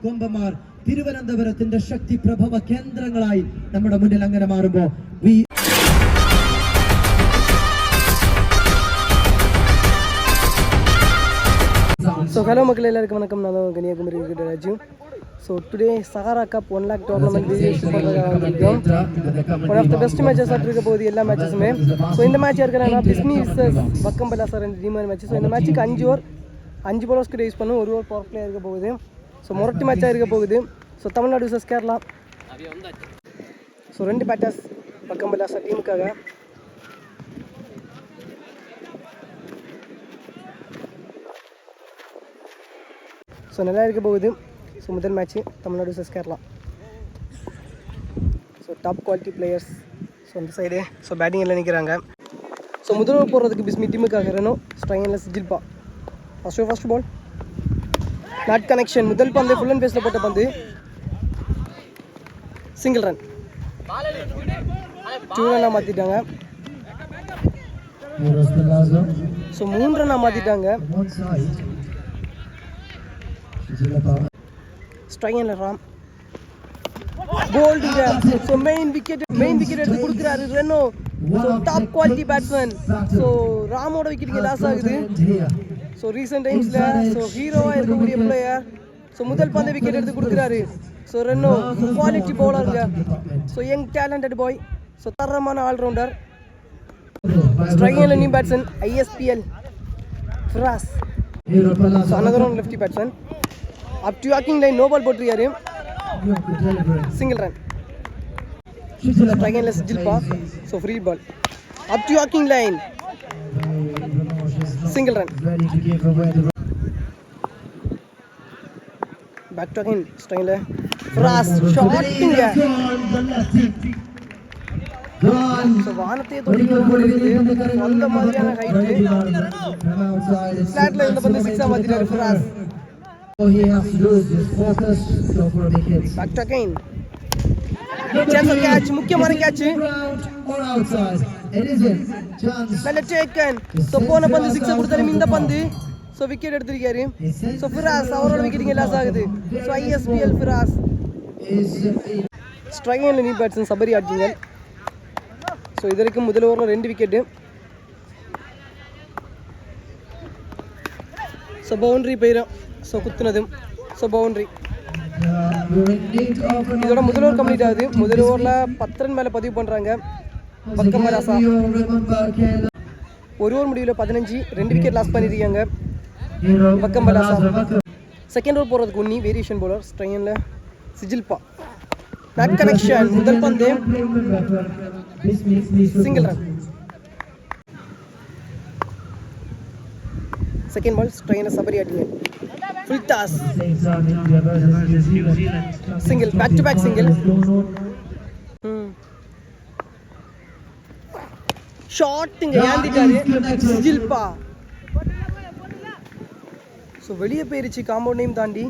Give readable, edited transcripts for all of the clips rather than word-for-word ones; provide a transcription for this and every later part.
കൊമ്പന്മാർ തിരുവനന്തപുരത്തിന്റെ ശക്തി പ്രഭവ കേന്ദ്രങ്ങളായി നമ്മുടെ മുന്നിൽ അങ്ങനെ മാറുമ്പോൾ So hello மக்களே, எல்லாருக்கும் வணக்கம். நான் Kanyakumari cricket Raju. So today Sahara Cup 1 lakh tournament வந்திருக்கோம். One of the best matches இருக்க போகுது எல்லா மேட்சஸுமே. ஸோ இந்த மேட்ச் இருக்கிறனா பிஸ்மி விசஸ் வக்கம்பலா சார் இந்த டீம் மேட்ச். ஸோ இந்த மேட்ச்சுக்கு 5 bowlers கிட்ட யூஸ் பண்ண 1 over பவர் பிளே இருக்க போகுது. ஸோ மொரட்டி மேட்சாக இருக்க போகுது. So Tamil Nadu versus Kerala. So 2 batters வக்கம்பலா சார் டீமுக்காக. ஸோ நல்லா இருக்க போகுது. ஸோ முதல் match Tamil Nadu versus Kerala. So top quality players so அந்த சைடு ஸோ பேட்டிங் எல்லாம் நிற்கிறாங்க. ஸோ முதல் ஓவர் போடுறதுக்கு பிஸ்மி டீமுக்காக ரெனோ ஸ்ட்ரைனில் சிஜில்பா. First ball not connection. முதல் பந்து ஃபுல் அண்ட் பேஸில் போட்ட பந்து சிங்கிள் ரன். 2 ரன்னாக மாற்றிட்டாங்க. ஸோ 3 ரன்னாக மாற்றிட்டாங்க. ஸ்ட்ரைனில் ராம் போல்டுங்க. ஸோ மெயின் விக்கெட் எடுத்து கொடுக்குறாரு Reno. So top quality batsman. So ராமோட விக்கெட்டுக்கு லாஸ் ஆகுது. ஸோ ரீசெண்ட் டைம்ஸில் ஸோ ஹீரோவாக இருக்கக்கூடிய பிளேயர். ஸோ முதல் பந்து விக்கெட் எடுத்து கொடுக்குறாரு. ஸோ ரெனோ ஸோ குவாலிட்டி பவுலருங்க. So young talented boy. So தரமான ஆல்ரவுண்டர். ஸ்ட்ரைனில் new batsman ISPL Firaz. So another one lefty batsman. Up to walking line no ball போட்டிருக்காரு. Single run. ஸ்ட்ரைனில் சிஜில்பா. So free ball. Up to walking line single run. Back to again style Fras shotting so vaanathe thodi அந்த மாதிரியான height ஃபிளாட்ல இந்த பந்து 6 மாத்திட்டாரு Fras. So he has to lose his focus for the hits. Back to again chance of catch. முக்கியமான catch. நல்ல taken. So போன பந்து 6 கொடுத்தாலும் இந்த பந்து ஸோ விக்கெட் எடுத்திருக்காரு. ஸோ ஃபிராஸ் அவரோட விக்கெட்டிங்க லாஸ் ஆகுது. So ISPL Firaz. ஸ்ட்ரைனில் நியூ பேட்ஸ்மேன் சபரி ஆட்சிங்க. ஸோ இது வரைக்கும் முதல் ஓவரில் 2 விக்கெட்டு. ஸோ பவுண்ட்ரி போயிடும். ஸோ குத்துனதும் ஸோ பவுண்ட்ரி. இதோட முதல் ஓவர் கம்ப்ளீட் ஆகுது. முதல் ஓவரில் 10 ரன் மேலே பதிவு பண்ணுறாங்க வக்கம்பலாசா. 1 ஓவர் முடிவில் 15 2 விக்கெட் லாஸ் பண்ணியிருக்காங்க வக்கம்பலாசா. செகண்ட் ஓவர் போகிறதுக்கு உன்னி வேரியேஷன் பவுலர் ஸ்ட்ரைனில் சிஜில்பா. Not connection. முதல் பந்து சிங்கிள் ரன். செகண்ட் பால் ஸ்ட்ரைனில் சபரி ஆட்டிங்க. Full toss single. Back to back single. ஷாட்டுங்க ஏந்திட்டாரு சிஜில்பா. ஸோ வெளியே போயிருச்சு காம்பவுண்ட் நேம் தாண்டி.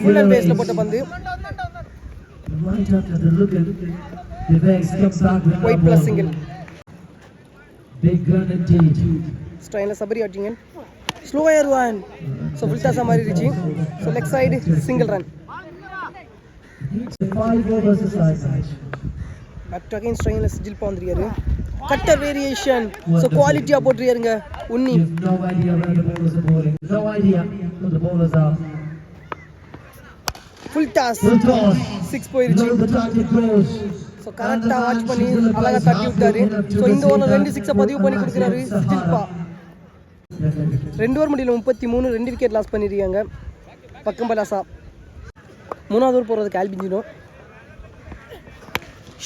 ஃபுல் அண்ட் பேஸ்ல போட்ட பந்து ஒயிட் பிளஸ் சிங்கிள். ஸ்ட்ரைனில் சபரி ஆட்டிங்க. Slower one. ஸோ ஃபுல் டாஸாக மாறிடுச்சு. So leg side single run. Back to again ஸ்ட்ரைனில் சிஜில்பா வந்துருக்காரு. Cutter variation. ஸோ குவாலிட்டியாக போட்டுருக்காருங்க உன்னி. ஃபுல் டாஸ் 6 போயிருச்சு. ஸோ கரெக்டாக வாட்ச் பண்ணி அழகாக தட்டி விட்டாரு. ஸோ இந்த ஓவரில் 2 6 பதிவு பண்ணி கொடுக்குறாரு சிஜில்பா. 2 ஓவர் முடியல 33 2 விக்கெட் லாஸ் பண்ணியிருக்காங்க வக்கம்பலாசா. 3வது ஓவர் போகிறதுக்கு ஆல்பிஞ்சினோ.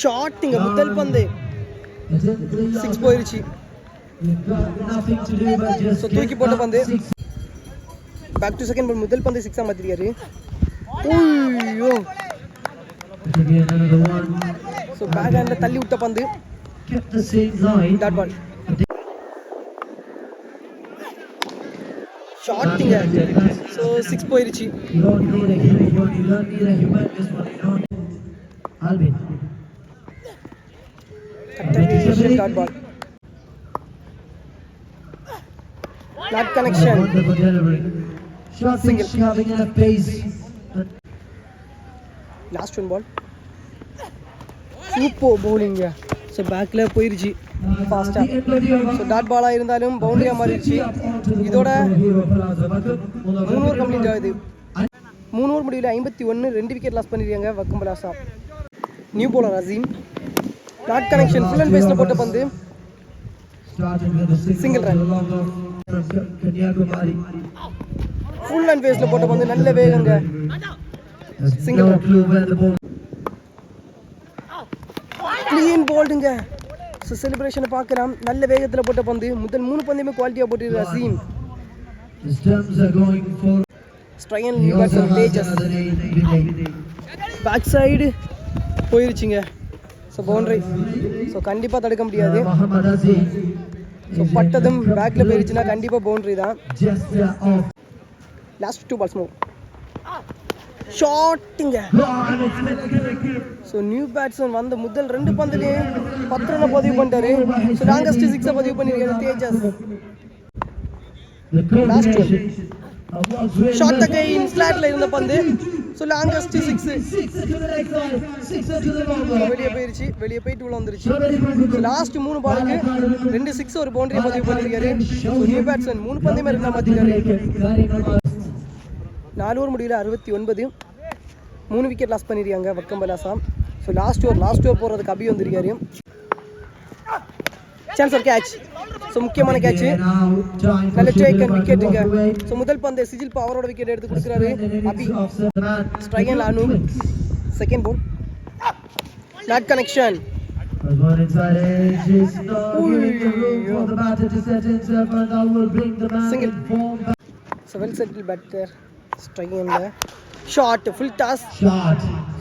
ஷாட் இங்க முதல் பந்து 6 போயிருச்சு. ஸோ தூக்கி போட்ட பந்து பேக் டு செகண்ட் பால். முதல் பந்து 6 மாத்திருக்காரு. ஐயோ ஸோ பேக் ஹேண்ட்ல தள்ளி விட்ட பந்து டாட் பால். ஷாட்டிங்க ஸோ 6 போயிருச்சு. Dot ball. Not connection. Single. Last one ball. Super bowling. So back ல போயிருச்சு ஃபாஸ்டா. ஸோ டாட் பாலா இருந்தாலும் பவுண்டரியா மாறிடுச்சு. இதோட 3 ஓவர் கம்ப்ளீட் ஆகுது. 3 ஓவர் முடிவில் 51 2 விக்கெட் லாஸ் பண்ணிருக்காங்க வக்கம் பலாசா. New bowler Azeem. Not connection. Full and பேஸ்ல போட்ட பந்து சிங்கிள் ரன். ஃபுல் அண்ட் பேஸ்ல போட்ட பந்து நல்ல வேகங்க சிங்கிள் ரன். க்ளீன் போல்டுங்க. ஸோ செலிப்ரேஷனை பார்க்கலாம். நல்ல வேகத்தில் போட்ட பந்து. முதல் 3 பந்தையுமே குவாலிட்டியாக போட்டிருக்காரு அசீம். ஸ்ட்ரைன் தேஜஸ் பேக் சைடு போயிருச்சுங்க. So boundary. ஸோ கண்டிப்பாக தடுக்க முடியாது. ஸோ பட்டதும் பேக்கில் போயிருச்சுன்னா கண்டிப்பாக பவுண்டரி தான். லாஸ்ட் 2 balls மோர். ஷாட்டுங்க. ஸோ நியூ பேட்ஸ்மேன் வந்த முதல் 2 பந்துலேயே 10 ரன்னை பதிவு பண்ணிட்டாரு. ஸோ லாங்கஸ்ட் 6 பதிவு பண்ணியிருக்காரு தேஜஸ். லாஸ்ட் ஷாட் அகைன் ஸ்லாட்ல இருந்த பந்து. ஸோ லாங்கஸ்ட் 6 வெளியே போயிருச்சு. வெளியே போயிட்டு உள்ள வந்துருச்சு. ஸோ லாஸ்ட் 3 பாலுக்கு 2 6 ஒரு பவுண்டரியை பதிவு பண்ணியிருக்காரு. ஸோ நியூ பேட்ஸ்மேன் 3 பந்தையுமே இருந்தால் மாற்றிருக்காரு. 4 ஓவர் முடிவில் 69 3 விக்கெட் லாஸ் பண்ணியிருக்காங்க வக்கம் பலாசா. ஸோ லாஸ்ட் ஓவர் போகிறதுக்கு அபி வந்திருக்காரு. சான்ஸ் ஒரு கேட்ச். ஸோ முக்கியமான கேட்ச். நல்ல டேக் அண்ட் விக்கெட்டுங்க. ஸோ முதல் பந்து சிஜில் அவரோட விக்கெட் எடுத்து கொடுக்குறாரு அபி. ஸ்ட்ரைகன் Anu. Second ball not connection. Single. So well settle batter ஸ்ட்ரைகன்ல. Shot full toss.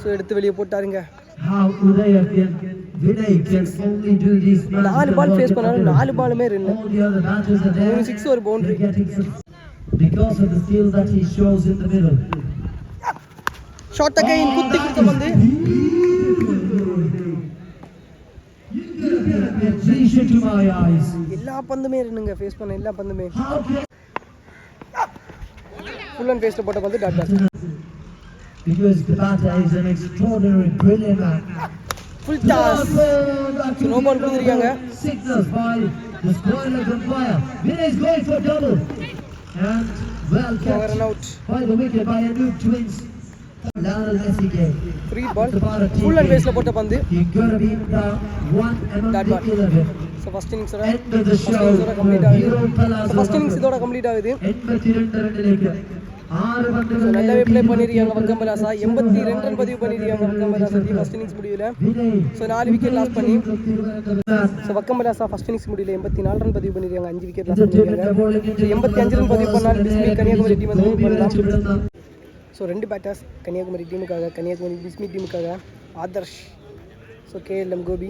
ஸோ எடுத்து வெளியே போட்டாருங்க. 4 பால் ஃபேஸ் பண்ணாலும் 4 பாலுமே ரன். 3 6 ஒரு பவுண்டரி. ஷாட் அகைன் குத்தி கொடுத்த பந்து. எல்லா பந்துமே ரன்னுங்க. ஃபேஸ் பண்ண எல்லா பந்துமே. ஃபுல் அண்ட் ஃபேஸ்ல போட்ட பந்து dot ball. Because the batter is an extraordinary, brilliant man. Full toss. No ball கொடுத்திருக்காங்க. Signals by the square leg umpire. Vinay is going for double. And well kept by the wicket by Anoop twins. Lionel Messi game. Free ball. Full and baseல போட்ட பந்து. He could have been the one among the 11. So first innings ஓட complete ஆகுது. First innings இதோட complete ஆகுது. 82 ரன்னிലേക്ക് நல்லாவே play பண்ணிருக்காங்க Vakkam palazzo. 82 run பதிவு பண்ணிருக்காங்க வக்கம் பலாசா ஃபர்ஸ்ட் இன்னிங்ஸ் முடியல. ஸோ 4 விக்கெட் லாஸ் பண்ணி ஸோ வக்கம் பலாசா ஃபர்ஸ்ட் இன்னிங்ஸ் முடியல 84 ரன் பதிவு பண்ணிருக்காங்க. 5 விக்கெட் லாஸ் பண்ணிருக்காங்க. ஸோ 85 ரன் பதிவு பண்ணால் பிஸ்மி கன்னியாகுமரி டீம் வந்து வின் பண்ணலாம். ஸோ 2 பேட்டர்ஸ் கன்னியாகுமரி டீமுக்காக. கன்னியாகுமரி பிஸ்மி டீமுக்காக Adarsh. So KLM Gopi.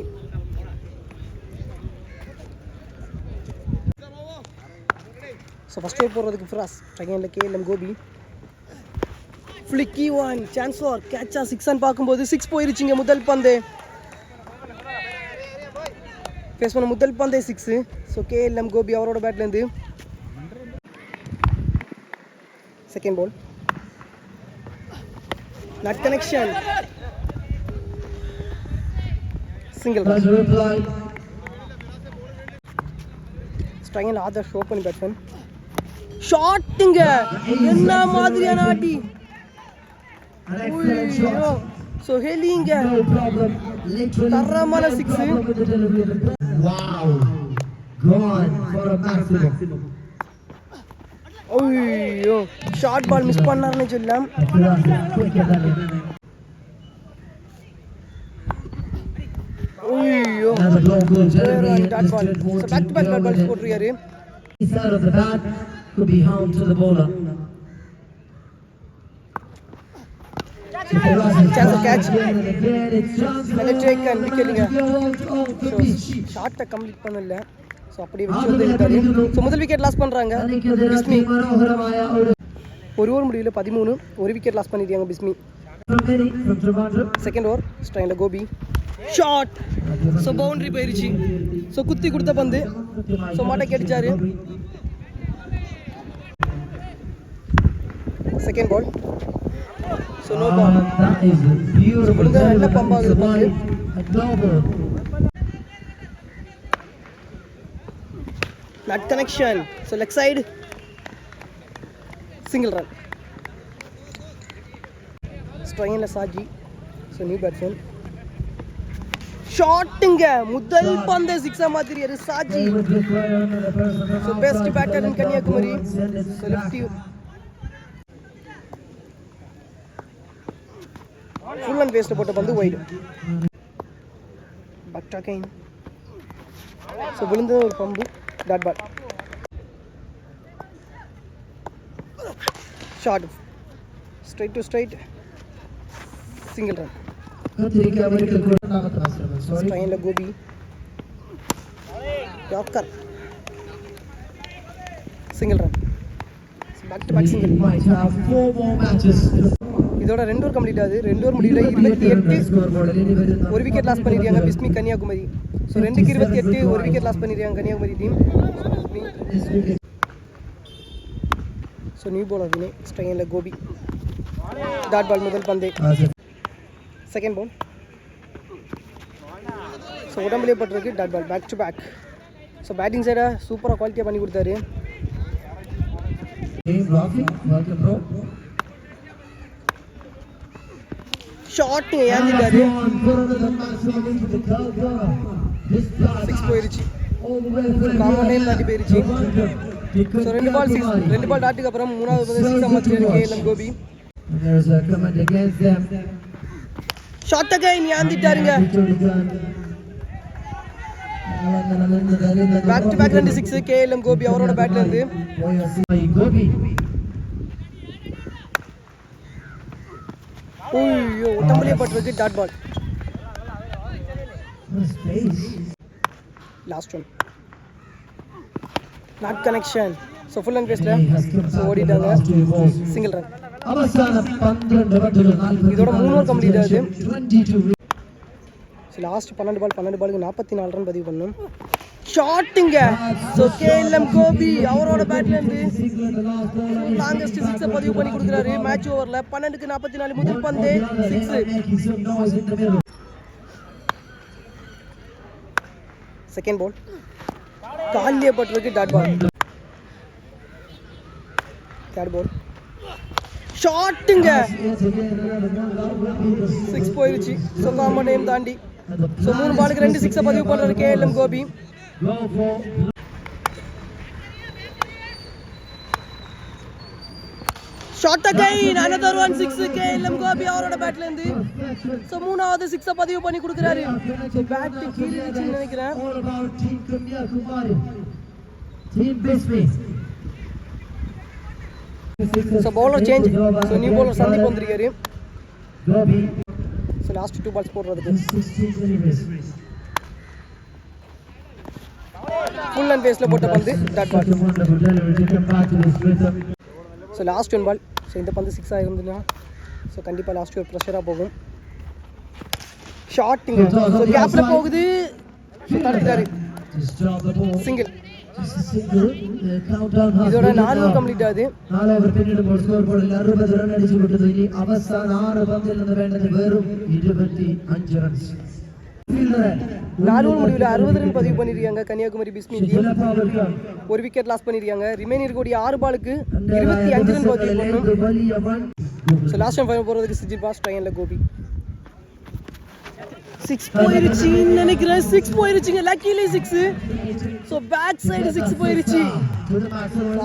So first over போடுறதுக்கு ஃப்ராஸ் செகண்டில் KLM கோபி. ஃப்ளிக்கி ஒன் சான்ஸ் ஃபார் கேட்சா 6 ரன் பார்க்கும்போது 6 போயிருச்சுங்க. முதல் பந்து ஃபேஸ் பண்ண முதல் பந்தே 6. ஸோ KLM கோபி அவரோட பேட்லேருந்து. Second ball not connection. Single run. ஸ்ட்ரைக்கில் ஆதர்ஷ் ஓப்பன் பேட்ஸ்மேன். ஷாட்டுங்க. என்ன மாதிரியான ஆட்டி. ஸோ ஹெலிங்க தரமான 6. ஐயோ ஷார்ட் பால் மிஸ் பண்ணாருன்னு சொல்லலாம். ஐயோ And the blow goes dot ball. So back to back dot balls போட்டுருக்காரு. Side of the bat could be harm to the bowler. Chance of catch. Again and again, it's chance for Let it take and wicket-ங்க. out of the pitch. ஷாட்டை complete பண்ணல. So அப்படியே வச்சு வந்துருக்காரு. So முதல் wicket loss பண்றாங்க பிஸ்மி. മനോഹരമായ ഒരു ஒரு ஓவர் முடிவில் 13 ஒரு விக்கெட் லாஸ் பண்ணிருக்காங்க Bismi. from Trivandrum. Second over ஸ்ட்ரைன்ல கோபி ஷாட். ஸோ பவுண்டரி போயிருச்சு. ஸோ குத்தி கொடுத்த பந்து. ஸோ மாட்டை கேட்டுச்சாரு. Second ball. So no ball. That is a beautiful விழுந்தா நல்ல பம்ப் ஆகுது பந்து. Not connection. So leg side single run. ஸ்ட்ரைன்ல சாஜி. ஸோ நியூ பேட்ஸ்மேன் ஷாட்டுங்க முதல் பந்து சிக்ஸா மாத்திரியாரு Saji. So best batter in Kanyakumari. So left full and waste போட்ட பந்து வைடு. பட் அகைன் ஸோ விழுந்த ஒரு bump dot ball. Shot straight to straight single run. ஸ்ட்ரைன்ல Gopi yorker single run. Back to back single. இதோட 2 ஓவர் கம்ப்ளீட் ஆகுது. 2 over முடியல 28 ஒரு wicket loss பண்ணிருக்காங்க பிஸ்மி கன்னியாகுமரி. ஸோ 2க்கு 28 ஒரு விக்கெட் லாஸ் பண்ணிருக்காங்க Kanyakumari team. So new bowler Vinay ஸ்ட்ரைன்ல கோபி டாட் பால் முதல் பந்து. Second ball. ஸோ உடம்புலேயே பட்டிருக்கு dot ball back to back. So batting சைடை சூப்பராக குவாலிட்டியாக பண்ணி கொடுத்தாரு. ஷாட் ஏந்திட்டாரு. 6 போயிருச்சு. காமன் டைம் தாண்டி போயிருச்சு. ஸோ 2 பால் 6 2 பால் டாட்டுக்கு அப்புறம் மூணாவது பந்து 6 மாத்திட்டாரு கேஎல்எம் கோபி. ஷாட் அகைன் ஏந்திட்டாருங்க. Back to back 2 6 KLM Gopi அவரோட பேட்ல இருந்து. ஐயோ உடம்புலேயே பட்டிருக்கு dot ball. Last one not connection. So full and பேஸ்ல ஓடிட்டாங்க சிங்கிள் ரன். இதோட 3 ஓவர் கம்ப்ளீட் ஆகுது. ஸோ லாஸ்ட் 12 பாலுக்கு 44 ரன் பதிவு பண்ணும். ஷாட்டுங்க. ஸோ கேஎல்எம் கோபி அவரோட பேட்ல இருந்து லாங்கஸ்ட் 6 பதிவு பண்ணி கொடுக்குறாரு மேட்ச் ஓவர்ல. 12க்கு 44 முதல் பந்து 6. செகண்ட் பால் காலியே பட்டிருக்கு டாட் பால். தேர்ட் பால் ஷாட்டுங்க. 6 போயிருச்சு. ஸோ காமன் டைம் தாண்டி. ஸோ 3 பாலுக்கு 2 6 பதிவு பண்றாரு KLM Gopi. Shot again another one 6 KLM Gopi அவரோட பேட்ல இருந்து. ஸோ மூணாவது 6 பதிவு பண்ணி கொடுக்குறாரு. ஸோ பேட் கீழிச்சுன்னு நினைக்கிறேன். So bowler change. So new bowler Sandeep வந்திருக்காரு. ஸோ லாஸ்ட் 2 பால்ஸ் போடுறதுக்கு ஃபுல் அண்ட் பேஸ்ல போட்ட பந்து டாட் பால். ஸோ லாஸ்ட் 1 பால். ஸோ இந்த பந்து 6 ஆயிருந்துன்னா ஸோ கண்டிப்பாக லாஸ்ட் ஒரு ப்ரெஷராக போகும். ஷாட்டுங்க. ஸோ கேப்ல போகுது. தடுத்துட்டாரு சிங்கிள். இதோட 4 ஓவர் கம்ப்ளீட் ஆகுது. 4 ഓവർ പിന്നിടുമ്പോൾ സ്കോർ ബോർഡിൽ 60 റൺ അടിച്ചു വിട്ടത്. ഇനി അവസാന 6 പന്തിൽ നിന്ന് വേണ്ടത് വെറും 25 റൺസ്. 4 ஓவர் முடிவில் 60 ரன் பதிவு பண்ணிருக்காங்க கன்னியாகுமரி பிஸ்மி டீம். ஒரு விக்கெட் லாஸ் பண்ணிருக்காங்க. ரிமைன் இருக்கக்கூடிய 6 பாலுக்கு 25 ரன் பதிவு பண்ணணும். ஸோ லாஸ்ட் டைம் ஃபைனல் போறதுக்கு சிஜில் பாஸ் ட்ரையன்ல கோபி. 6 போயிருச்சு நினைக்கிறேன். 6 போயிருச்சுங்க. லக்கிலி 6. ஸோ பேக் சைடு 6 போயிருச்சு.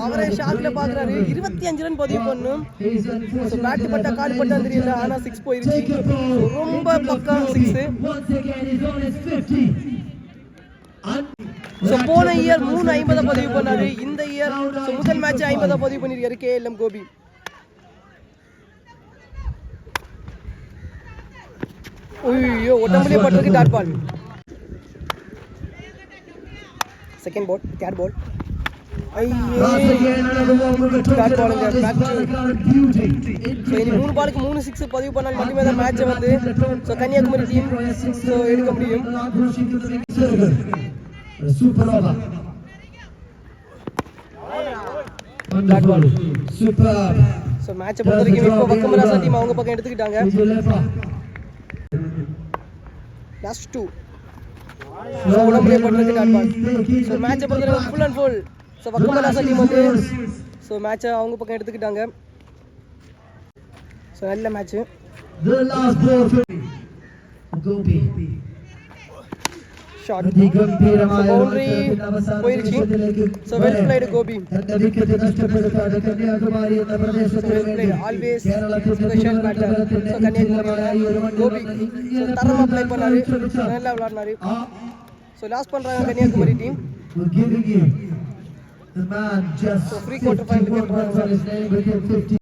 அவரே ஷாட்ல பாக்குறாரு. 25 ரன் பதிவு பண்ணும். ஸோ பேட் பட்டா கால் பட்டா தெரியல. ஆனா 6 போயிருச்சு. ரொம்ப பக்கா 6. ஸோ போன இயர் 350 பதிவு பண்ணாரு. இந்த இயர் ஸோ முதல் மேட்ச் 50 பதிவு பண்ணியிருக்காரு கேஎல்எம் கோபி. ஐயோ உடம்புலயே பட்டிருக்கு dot ball. Second ball, third ball. இனி 3 பாலுக்கு 3 6 பதிவு பண்ணால் மட்டுமே தான் மேட்சை வந்து ஸோ கன்னியாகுமரி டீம் ஸோ எடுக்க முடியும். Super over. Wonderful. Superb. So மேட்சை பொறுத்த வரைக்கும் இப்போ வக்கமராசா டீம் அவங்க பக்கம் எடுத்துக்கிட்டாங்க. லாஸ்ட் 2 ஸோ உடம்புலயே பட்டிருக்கு டாட் பால். ஸோ மேட்சை பொறுத்த வரைக்கும் ஃபுல் அண்ட் ஃபுல் ஸோ வக்கமராசா டீம் வந்து ஸோ மேட்சை அவங்க பக்கம் எடுத்துக்கிட்டாங்க. ஸோ நல்ல match. The last ball for Gopi. Shot boundary போயிருச்சு. So well played Gopi. Always special batter. So Kanyakumari Gopi so தரமாக ப்ளே பண்ணாரு, நல்லா விளாட்னாரு. ஸோ லாஸ் பண்ணுறாங்க Kanyakumari team. The man just So free quarter final.